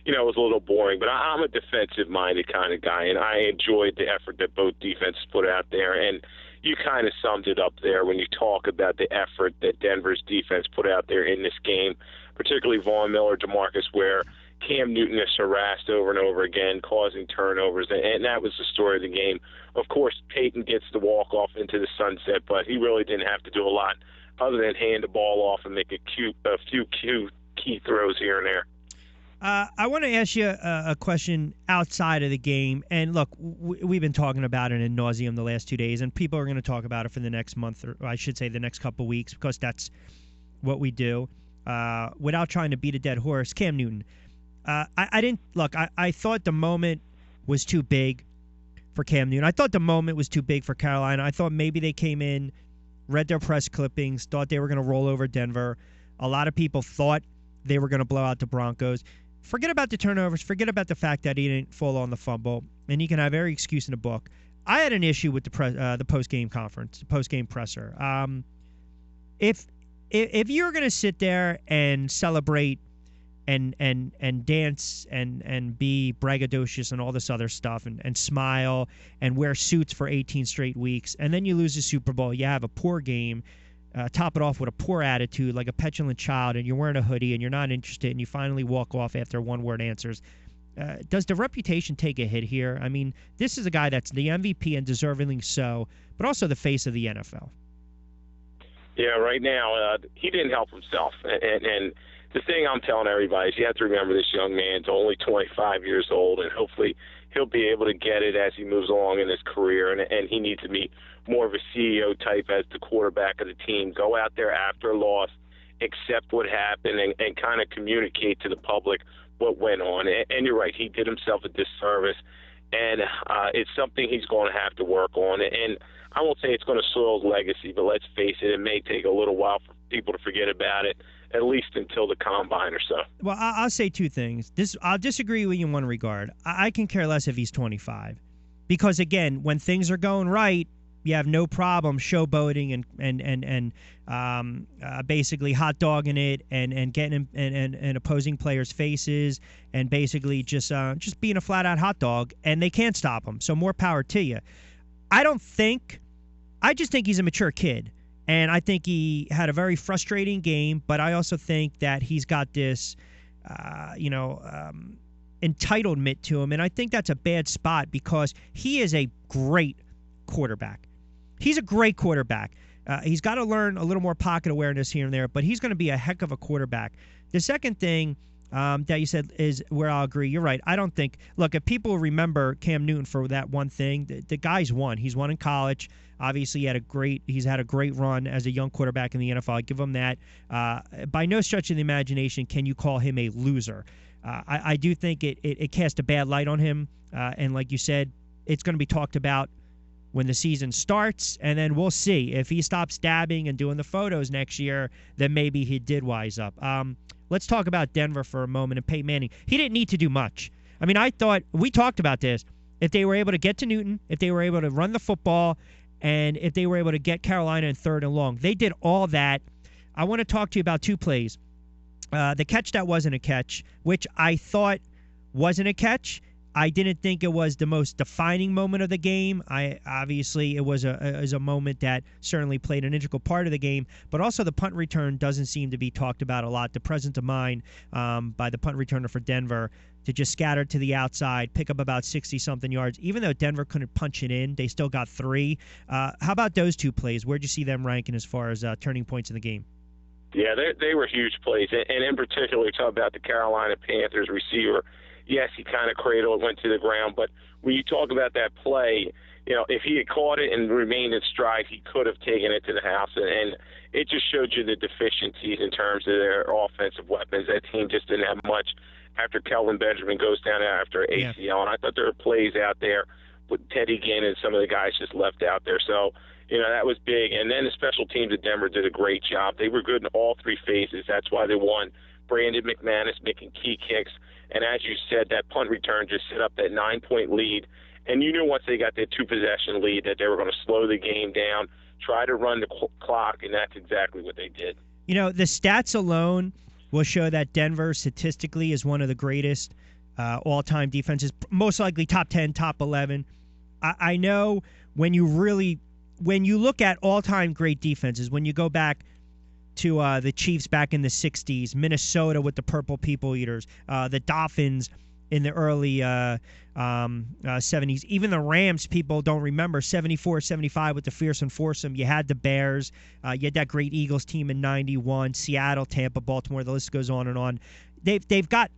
it was a little boring. But I'm a defensive-minded kind of guy, and I enjoyed the effort that both defenses put out there. And you kind of summed it up there when you talk about the effort that Denver's defense put out there in this game, particularly Von Miller, DeMarcus Ware. Cam Newton is harassed over and over again, causing turnovers, and that was the story of the game. Of course, Peyton gets the walk-off into the sunset, but he really didn't have to do a lot other than hand the ball off and make a few key throws here and there. I want to ask you a question outside of the game. And, look, we've been talking about it ad nauseum the last 2 days, and people are going to talk about it for the next month, or I should say the next couple of weeks, because that's what we do. Without trying to beat a dead horse, Cam Newton. I thought the moment was too big for Cam Newton. I thought the moment was too big for Carolina. I thought maybe they came in, read their press clippings, thought they were going to roll over Denver. A lot of people thought they were going to blow out the Broncos. Forget about the turnovers. Forget about the fact that he didn't fall on the fumble, and he can have every excuse in the book. I had an issue with the post-game conference, the post-game presser. If you're going to sit there and celebrate and dance and be braggadocious and all this other stuff and smile and wear suits for 18 straight weeks, and then you lose the Super Bowl, you have a poor game, top it off with a poor attitude like a petulant child, and you're wearing a hoodie and you're not interested, and you finally walk off after one-word answers. Does the reputation take a hit here? I mean, this is a guy that's the MVP and deservingly so, but also the face of the NFL. Yeah, right now, he didn't help himself. And the thing I'm telling everybody is you have to remember this young man's only 25 years old, and hopefully he'll be able to get it as he moves along in his career, and he needs to be more of a CEO type as the quarterback of the team. Go out there after a loss, accept what happened, and kind of communicate to the public what went on. And you're right, he did himself a disservice, and it's something he's going to have to work on. And I won't say it's going to soil his legacy, but let's face it, it may take a little while for people to forget about it, at least until the combine or so. Well, I'll say two things. I'll disagree with you in one regard. I can care less if he's 25. Because, again, when things are going right, you have no problem showboating and basically hot dogging it and getting in opposing players' faces and basically just being a flat-out hot dog, and they can't stop him. So more power to you. I just think he's a mature kid. And I think he had a very frustrating game, but I also think that he's got this, entitlement to him. And I think that's a bad spot because he is a great quarterback. He's a great quarterback. He's got to learn a little more pocket awareness here and there, but he's going to be a heck of a quarterback. The second thing that you said is where I'll agree. You're right. I don't think – look, if people remember Cam Newton for that one thing, the guy's won. He's won in college. Obviously, he's had a great run as a young quarterback in the NFL. I give him that. By no stretch of the imagination can you call him a loser. I do think it cast a bad light on him. And like you said, it's going to be talked about when the season starts, and then we'll see. If he stops dabbing and doing the photos next year, then maybe he did wise up. Let's talk about Denver for a moment and Peyton Manning. He didn't need to do much. I mean, I thought we talked about this. If they were able to get to Newton, if they were able to run the football, and if they were able to get Carolina in third and long, they did all that. I want to talk to you about two plays. The catch that wasn't a catch, which I thought wasn't a catch. I didn't think it was the most defining moment of the game. Obviously, it was a moment that certainly played an integral part of the game, but also the punt return doesn't seem to be talked about a lot. The presence of mind by the punt returner for Denver to just scatter to the outside, pick up about 60-something yards. Even though Denver couldn't punch it in, they still got 3. How about those two plays? Where'd you see them ranking as far as turning points in the game? Yeah, they were huge plays, and in particular, talk about the Carolina Panthers receiver. Yes, he kind of cradled, went to the ground, but when you talk about that play, if he had caught it and remained in stride, he could have taken it to the house, and it just showed you the deficiencies in terms of their offensive weapons. That team just didn't have much after Kelvin Benjamin goes down after ACL, yeah. And I thought there were plays out there with Teddy Ginn and some of the guys just left out there. So, that was big. And then the special teams at Denver did a great job. They were good in all 3 phases. That's why they won. Brandon McManus making key kicks. And as you said, that punt return just set up that 9-point lead. And you knew once they got that 2-possession lead that they were going to slow the game down, try to run the clock, and that's exactly what they did. The stats alone will show that Denver statistically is one of the greatest all-time defenses, most likely top 10, top 11. I know when you look at all-time great defenses, when you go back to the Chiefs back in the 60s, Minnesota with the Purple People Eaters, the Dolphins in the early 70s. Even the Rams, people don't remember, 74, 75 with the Fearsome Foursome. You had the Bears. You had that great Eagles team in 91, Seattle, Tampa, Baltimore. The list goes on and on. They've got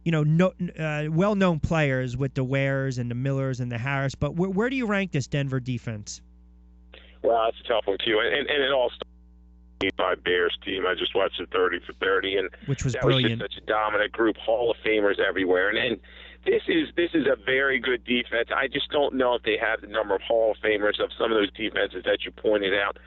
well-known players with the Wares and the Millers and the Harris. But where do you rank this Denver defense? Well, that's a tough one, too. And it all started by Bears team. I just watched the 30 for 30, and which was that brilliant. was just such a dominant group, Hall of Famers everywhere. And this is a very good defense. I just don't know if they have the number of Hall of Famers of some of those defenses that you pointed out.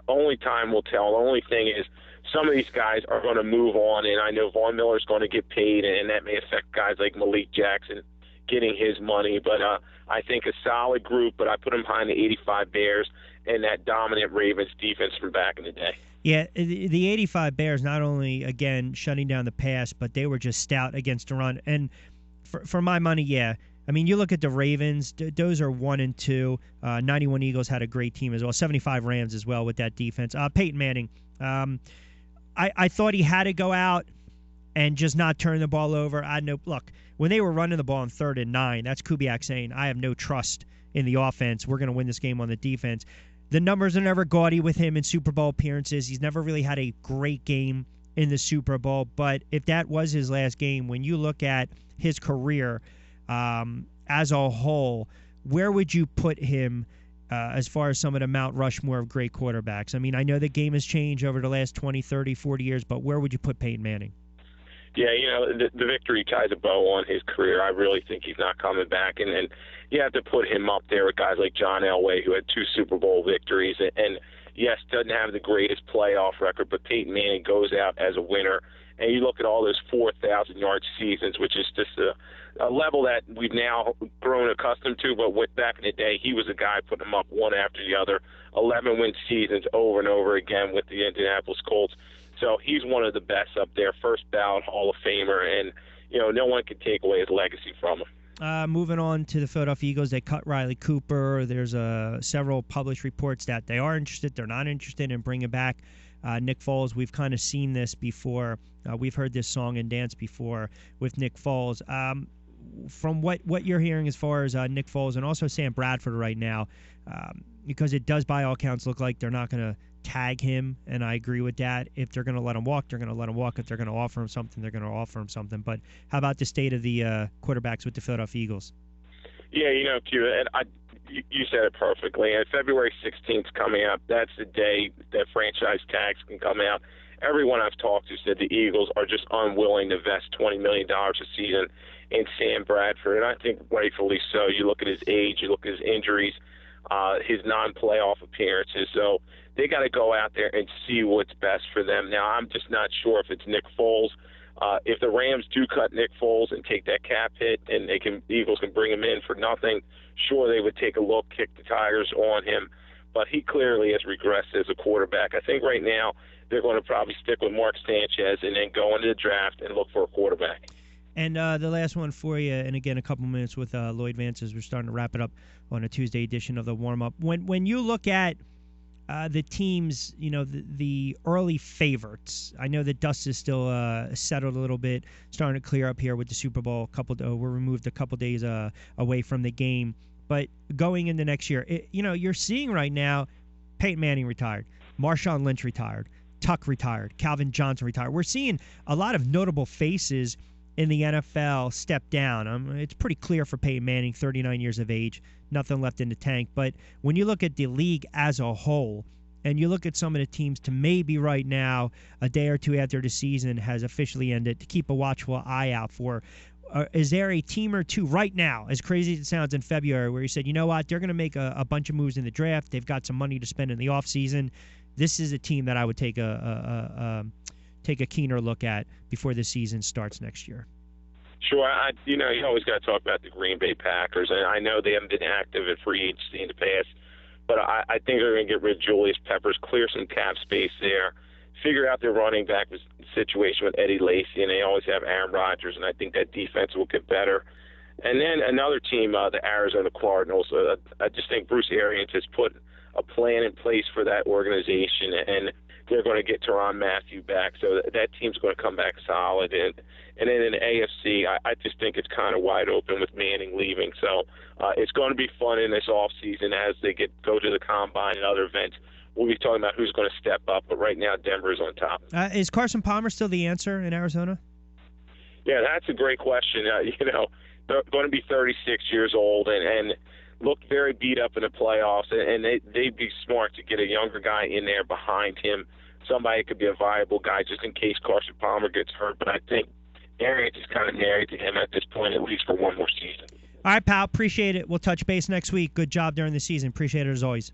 Only time will tell. The only thing is some of these guys are going to move on, and I know Von Miller's going to get paid, and that may affect guys like Malik Jackson getting his money. But I think a solid group, but I put them behind the 85 Bears and that dominant Ravens defense from back in the day. Yeah, the 85 Bears not only, again, shutting down the pass, but they were just stout against the run. And for my money, yeah. I mean, you look at the Ravens, those are 1-2. 91 Eagles had a great team as well. 75 Rams as well with that defense. Peyton Manning, I thought he had to go out and just not turn the ball over. Look, when they were running the ball on 3rd and 9, that's Kubiak saying, I have no trust in the offense. We're going to win this game on the defense. The numbers are never gaudy with him in Super Bowl appearances. He's never really had a great game in the Super Bowl. But if that was his last game, when you look at his career as a whole, where would you put him as far as some of the Mount Rushmore of great quarterbacks? I mean, I know the game has changed over the last 20, 30, 40 years, but where would you put Peyton Manning? Yeah, the victory ties a bow on his career. I really think he's not coming back. And you have to put him up there with guys like John Elway, who had 2 Super Bowl victories. And yes, doesn't have the greatest playoff record, but Peyton Manning goes out as a winner. And you look at all those 4,000-yard seasons, which is just a level that we've now grown accustomed to. But back in the day, he was a guy putting them up one after the other, 11-win seasons over and over again with the Indianapolis Colts. So he's one of the best up there, first ballot Hall of Famer, and no one can take away his legacy from him. Moving on to the Philadelphia Eagles, they cut Riley Cooper. There's several published reports that they are interested, they're not interested in bringing back Nick Foles. We've kind of seen this before. We've heard this song and dance before with Nick Foles. From what you're hearing as far as Nick Foles and also Sam Bradford right now, because it does by all accounts look like they're not going to tag him, and I agree with that. If they're going to let him walk, they're going to let him walk. If they're going to offer him something, they're going to offer him something. But how about the state of the quarterbacks with the Philadelphia Eagles? Yeah, Q, and you said it perfectly. And February 16th coming up. That's the day that franchise tags can come out. Everyone I've talked to said the Eagles are just unwilling to invest $20 million a season in Sam Bradford, and I think rightfully so. You look at his age, you look at his injuries, his non-playoff appearances. So they got to go out there and see what's best for them. Now, I'm just not sure if it's Nick Foles. If the Rams do cut Nick Foles and take that cap hit, and the Eagles can bring him in for nothing, sure they would take a look, kick the tires on him. But he clearly has regressed as a quarterback. I think right now they're going to probably stick with Mark Sanchez and then go into the draft and look for a quarterback. And the last one for you, and again, a couple minutes with Lloyd Vance as we're starting to wrap it up on a Tuesday edition of the warm-up. When you look at the teams, the early favorites, I know the dust is still settled a little bit, starting to clear up here with the Super Bowl. We're removed a couple days away from the game. But going into next year, you're seeing right now Peyton Manning retired, Marshawn Lynch retired, Tuck retired, Calvin Johnson retired. We're seeing a lot of notable faces in the NFL step down. It's pretty clear for Peyton Manning, 39 years of age, nothing left in the tank. But when you look at the league as a whole, and you look at some of the teams to maybe right now, a day or two after the season has officially ended, to keep a watchful eye out for, is there a team or two right now, as crazy as it sounds in February, where you said, you know what, they're going to make a bunch of moves in the draft, they've got some money to spend in the offseason, this is a team that I would take a keener look at before the season starts next year? Sure. You always got to talk about the Green Bay Packers, and I know they haven't been active at free agency in the past, but I think they're going to get rid of Julius Peppers, clear some cap space there, figure out their running back situation with Eddie Lacy, and they always have Aaron Rodgers, and I think that defense will get better. And then another team, the Arizona Cardinals. I just think Bruce Arians has put a plan in place for that organization, and they're going to get Tyrann Mathieu back. So that team's going to come back solid. And then in the AFC, I just think it's kind of wide open with Manning leaving. So it's going to be fun in this offseason as they go to the Combine and other events. We'll be talking about who's going to step up, but right now Denver's on top. Is Carson Palmer still the answer in Arizona? Yeah, that's a great question. They're going to be 36 years old and looked very beat up in the playoffs, and they'd be smart to get a younger guy in there behind him, somebody that could be a viable guy just in case Carson Palmer gets hurt. But I think Arians is kind of married to him at this point, at least for one more season. All right, pal. Appreciate it. We'll touch base next week. Good job during the season. Appreciate it as always.